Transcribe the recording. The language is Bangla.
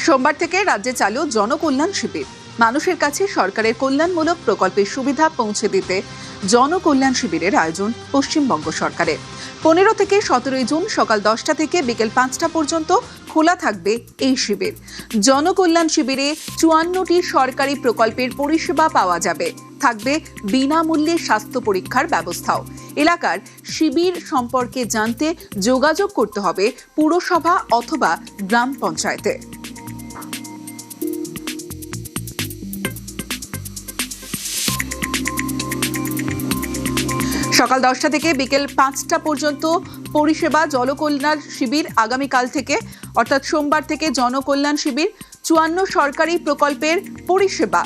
সোমবার থেকে রাজ্যে চালু জনকল্যাণ শিবির। মানুষের কাছে সরকারের কল্যাণমূলক প্রকল্পের সুবিধা পৌঁছে দিতে জনকল্যাণ শিবিরের আয়োজন পশ্চিমবঙ্গ সরকারের। 15 থেকে 17 জুন সকাল 10টা থেকে বিকেল 5টা পর্যন্ত খোলা থাকবে এই শিবির। জনকল্যাণ শিবিরে 54টি সরকারি প্রকল্পের পরিষেবা পাওয়া যাবে। থাকবে বিনামূল্যে স্বাস্থ্য পরীক্ষার ব্যবস্থাও। এলাকার শিবির সম্পর্কে জানতে যোগাযোগ করতে হবে পুরসভা অথবা গ্রাম পঞ্চায়েতে। সকাল 10টা থেকে বিকেল 5টা পর্যন্ত পরিষেবা জনকল্যাণ শিবির। আগামীকাল থেকে অর্থাৎ সোমবার থেকে জনকল্যাণ শিবির 54 সরকারি প্রকল্পের পরিষেবা